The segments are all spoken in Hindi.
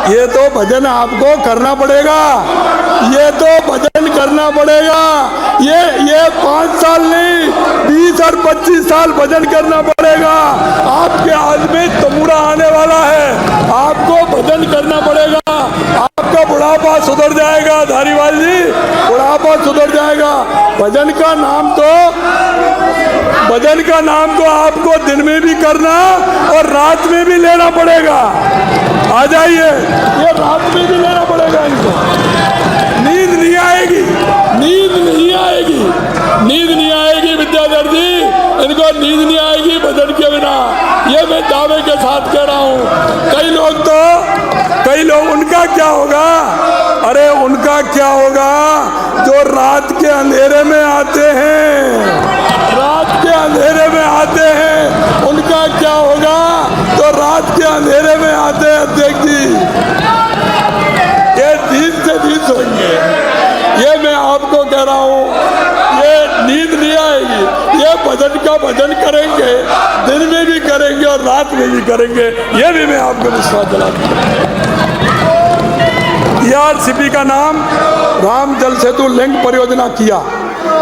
ये तो भजन आपको करना पड़ेगा, ये तो भजन करना पड़ेगा। ये 5 साल नहीं 20 और 25 साल भजन करना पड़ेगा। आपके हाथ में तमुड़ा आने वाला है, आपको भजन करना पड़ेगा। आपका बुढ़ापा सुधर जाएगा धारीवाल जी, बुढ़ापा सुधर जाएगा। भजन का नाम तो आपको दिन में भी करना और रात में भी लेना पड़ेगा। आ जाइए, ये रात में भी लेना पड़ेगा इनको। नींद नहीं आएगी, नींद नहीं आएगी, नींद नहीं आएगी विद्याधर जी, इनको नींद नहीं आएगी भजन के बिना। ये मैं दावे के साथ कह रहा हूँ। कई लोग उनका क्या होगा? अरे उनका क्या होगा जो रात के अंधेरे में आते हैं, रात के अंधेरे में आते हैं, उनका क्या होगा तो रात के अंधेरे में आते हैं। अध्यक्ष जी, ये नींद से नहीं सोएंगे, ये मैं आपको कह रहा हूँ। ये नींद नहीं आएगी, ये भजन का भजन करेंगे, दिन में भी करेंगे और रात में भी करेंगे। ये भी मैं आपको विश्वास दिलाता हूँ। ERCP का नाम राम जल सेतु लिंक परियोजना किया,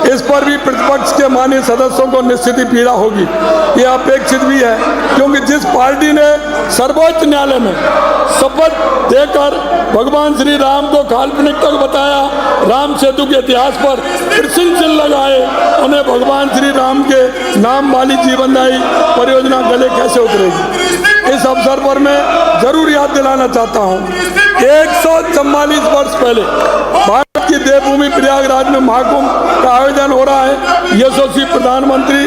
इस पर भी प्रतिपक्ष के माननीय सदस्यों को निश्चित ही पीड़ा होगी। यह अपेक्षित भी है, क्योंकि जिस पार्टी ने सर्वोच्च न्यायालय में शपथ देकर भगवान श्री राम को काल्पनिक तक बताया, राम सेतु के इतिहास पर प्रश्न चिन्ह लगाए, उन्हें भगवान श्री राम के नाम वाली जीवनदायी परियोजना गले कैसे उतरेगी। इस अवसर पर मैं जरूर याद दिलाना चाहता हूँ, 144 वर्ष पहले भारत की देवभूमि प्रयागराज में महाकुंभ का आयोजन हो रहा है। यशस्वी प्रधानमंत्री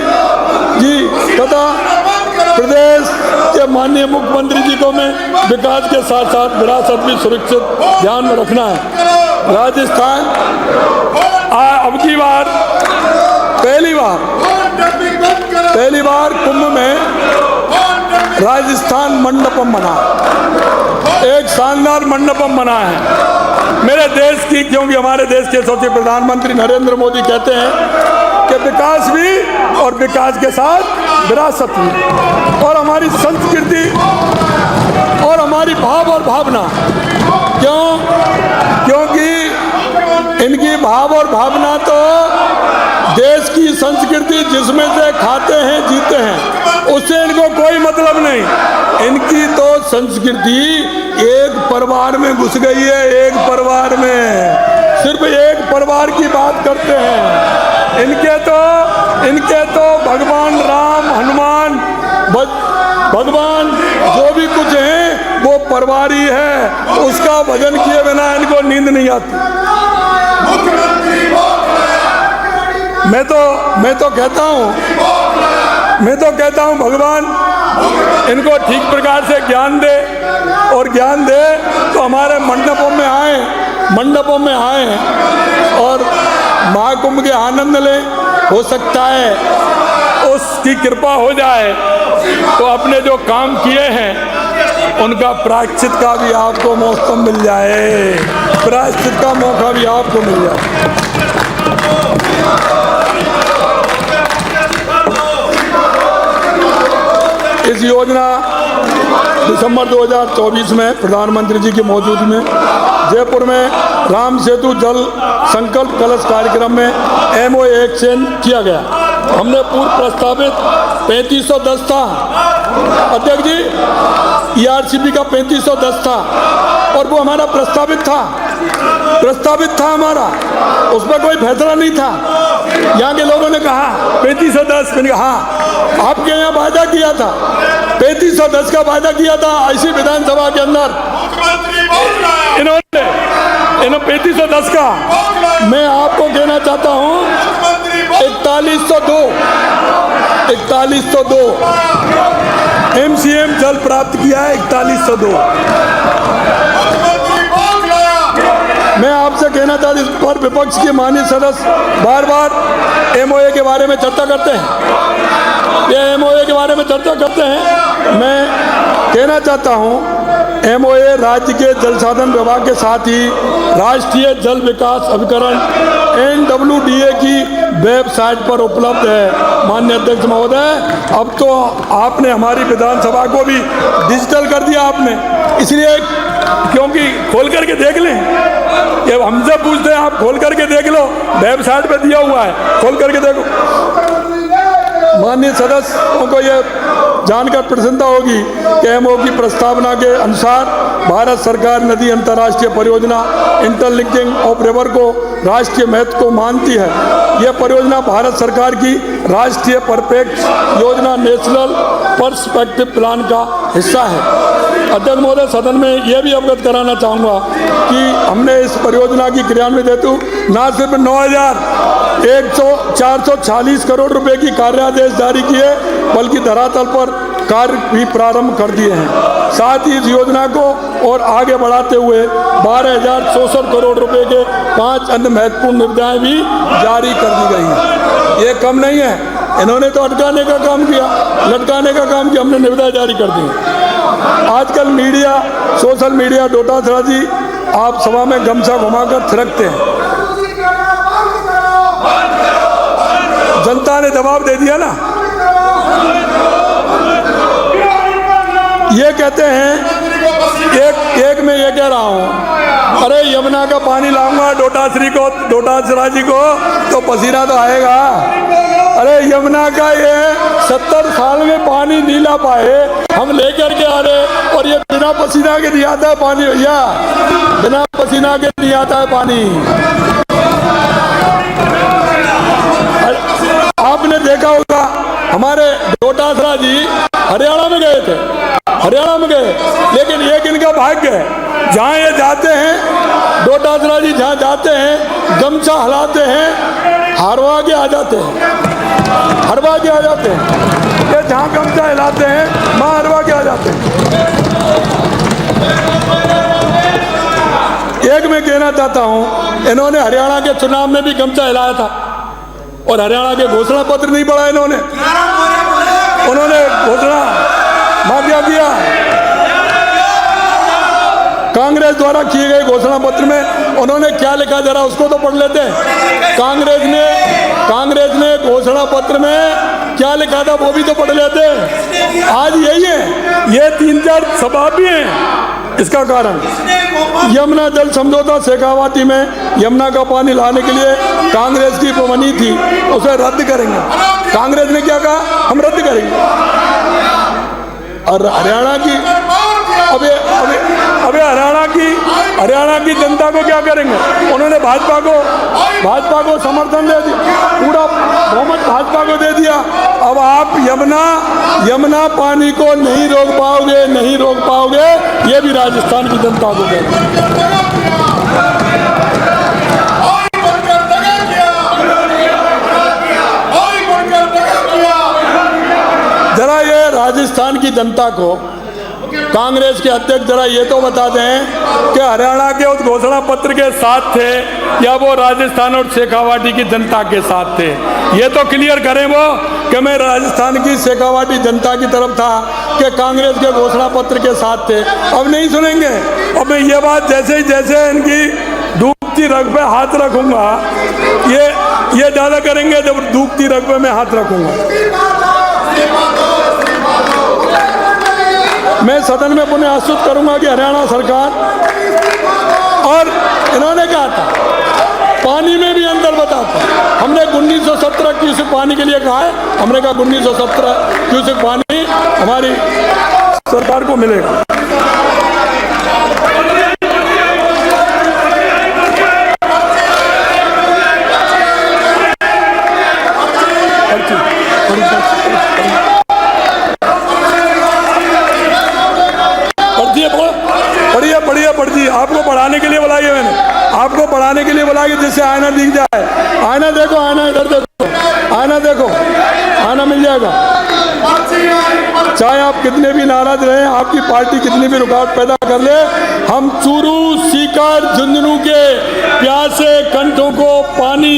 जी तथा प्रदेश के माननीय मुख्यमंत्री जी को मैं विकास के साथ साथ विरासत भी सुरक्षित ध्यान में रखना है। राजस्थान अब की बार पहली बार कुंभ में राजस्थान मंडपम बना, एक शानदार मंडपम बना है मेरे देश की, क्योंकि हमारे देश के यशस्वी प्रधानमंत्री नरेंद्र मोदी कहते हैं कि विकास भी और विकास के साथ विरासत भी, और हमारी संस्कृति और हमारी भाव और भावना। क्योंकि इनकी भाव और भावना तो देश की संस्कृति जिसमें से खाते हैं जीते हैं, उससे इनको कोई मतलब नहीं। इनकी तो संस्कृति एक परिवार में घुस गई है, एक परिवार में, सिर्फ एक परिवार की बात करते हैं। इनके तो भगवान राम, हनुमान, भगवान जो भी कुछ है वो परिवार ही है, उसका भजन किए बिना इनको नींद नहीं आती। मैं तो कहता हूँ भगवान इनको ठीक प्रकार से ज्ञान दे, और ज्ञान दे तो हमारे मंडपों में आए और महाकुंभ के आनंद लें। हो सकता है उसकी कृपा हो जाए तो अपने जो काम किए हैं उनका प्रायश्चित का भी आपको मौका मिल जाए, प्रायश्चित का मौका भी आपको मिल जाए। इस योजना दिसंबर 2024 में प्रधानमंत्री जी की मौजूदगी में जयपुर में राम सेतु जल संकल्प कलश कार्यक्रम में MOA एक्सचेंज किया गया। हमने पूर्व प्रस्तावित 3510 था अध्यक्ष जी, ERCP का 3510 था और वो हमारा प्रस्तावित था हमारा, उसमें कोई फैसला नहीं था। यहाँ के लोगों ने कहा 3510, मैंने कहा हाँ आपके यहाँ वायदा किया था, 3510 का वायदा किया था ऐसी विधानसभा के अंदर, इन्होंने 3510 का। मैं आपको कहना चाहता हूँ 4102 MCM जल प्राप्त किया है, 4102। मैं आपसे कहना चाहता इस पर विपक्ष के माननीय सदस्य बार बार MOA के बारे में चर्चा करते हैं, ये MOA के बारे में चर्चा करते हैं। मैं कहना चाहता हूँ MOA राज्य के जल साधन विभाग के साथ ही राष्ट्रीय जल विकास अभिकरण NWDA की वेबसाइट पर उपलब्ध है। माननीय अध्यक्ष महोदय, अब तो आपने हमारी विधानसभा को भी डिजिटल कर दिया आपने, इसलिए क्योंकि खोल करके देख लें, ये हमसे पूछते हैं, आप खोल करके देख लो, वेबसाइट पे दिया हुआ है, खोल करके देखो। माननीय सदस्यों को ये जानकर प्रसन्नता होगी कि एमओ की प्रस्तावना के अनुसार भारत सरकार नदी अंतर्राष्ट्रीय परियोजना इंटरलिंकिंग ऑफ रिवर को राष्ट्रीय महत्व को मानती है। यह परियोजना भारत सरकार की राष्ट्रीय परिप्रेक्ष्य योजना नेशनल पर्सपेक्टिव प्लान का हिस्सा है। अध्यक्ष महोदय, सदन में यह भी अवगत कराना चाहूँगा कि हमने इस परियोजना की क्रियान्वित हेतु न सिर्फ 446 करोड़ रुपए की कार्यादेश जारी किए, बल्कि धरातल पर कार्य भी प्रारंभ कर दिए हैं। साथ ही इस योजना को और आगे बढ़ाते हुए 12,064 करोड़ रुपए के 5 अन्य महत्वपूर्ण निविदाएं भी जारी कर दी गई हैं। ये कम नहीं है, इन्होंने तो अटकाने का काम किया, लटकाने का काम किया, हमने निविदाएं जारी कर दी। आजकल मीडिया, सोशल मीडिया, डोटासरा जी, आप सभा में गमछा घुमाकर थिरकते हैं। जनता ने दबाव दे दिया ना, ये कहते हैं, एक मैं ये कह रहा हूँ, अरे यमुना का पानी लाऊंगा डोटासरा जी को तो पसीना तो आएगा। अरे यमुना का ये 70 साल में पानी नहीं ला पाए, हम लेकर के आ रहे, और ये बिना पसीना के नहीं आता है पानी भैया, बिना पसीना के नहीं आता है पानी। आपने देखा होगा हमारे डोटासरा जी हरियाणा में गए थे, हरियाणा में गए, लेकिन एक इनका भाग्य है, जहाँ ये जाते हैं, डोटासरा जी जहाँ जाते हैं, गमछा हिलाते हैं, हरवा के आ जाते हैं, हरवा के आ जाते हैं। ये जहाँ गमछा हिलाते हैं, वहाँ हरवा के आ जाते हैं। एक मैं कहना चाहता हूँ, इन्होंने हरियाणा के चुनाव में भी गमछा हिलाया था, और हरियाणा के घोषणा पत्र नहीं पढ़ा इन्होंने। उन्होंने घोषणा क्या किया, कांग्रेस द्वारा किए गए घोषणा पत्र में उन्होंने क्या लिखा, जरा उसको तो पढ़ लेते हैं। कांग्रेस ने घोषणा पत्र में क्या लिखा था वो भी तो पढ़ लेते हैं। आज यही है, ये 3-4 सभा भी हैं इसका कारण। यमुना जल समझौता शेखावाटी में यमुना का पानी लाने के लिए कांग्रेस की बनी थी, उसे रद्द करेंगे। कांग्रेस ने क्या कहा, हम रद्द करेंगे। और हरियाणा की अबे हरियाणा की जनता को क्या करेंगे, उन्होंने भाजपा को समर्थन दे दिया, पूरा बहुमत भाजपा को दे दिया। अब आप यमुना पानी को नहीं रोक पाओगे, ये भी राजस्थान की जनता को कह जरा ये राजस्थान की जनता को कांग्रेस के अध्यक्ष जरा ये तो बता दें कि हरियाणा के उस घोषणा पत्र के साथ थे या वो राजस्थान और शेखावाटी की जनता के साथ थे। ये तो क्लियर करें वो कि मैं राजस्थान की शेखावाटी जनता की तरफ था कि कांग्रेस के घोषणा पत्र के साथ थे। अब नहीं सुनेंगे। अब मैं ये बात जैसे इनकी डूबती रग पे हाथ रखूंगा, ये ज़्यादा करेंगे जब डूबती रग पे मैं हाथ रखूंगा। मैं सदन में पुनः आश्वस्त करूंगा कि हरियाणा सरकार, और इन्होंने कहा था पानी में भी अंतर बताता, हमने 1917 क्यूसेक पानी के लिए कहा है, हमने कहा 1917 क्यूसेक पानी हमारी सरकार को मिलेगा। पढ़िए, आपको पढ़ाने के लिए बुलाइए, मैंने आपको पढ़ाने के लिए बुलाइए जिससे आईना दिख जाए। आईना देखो, आईना इधर देखो, आईना देखो, आईना मिल जाएगा। चाहे आप कितने भी नाराज रहे, आपकी पार्टी कितनी भी रुकावट पैदा कर ले, हम चूरू, सीकर, झुंझुनू के प्यासे कंठों को पानी,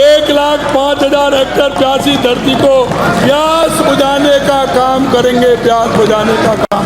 1,05,000 हेक्टेयर प्यासी धरती को प्यास बुझाने का काम करेंगे, प्यास बुझाने का काम।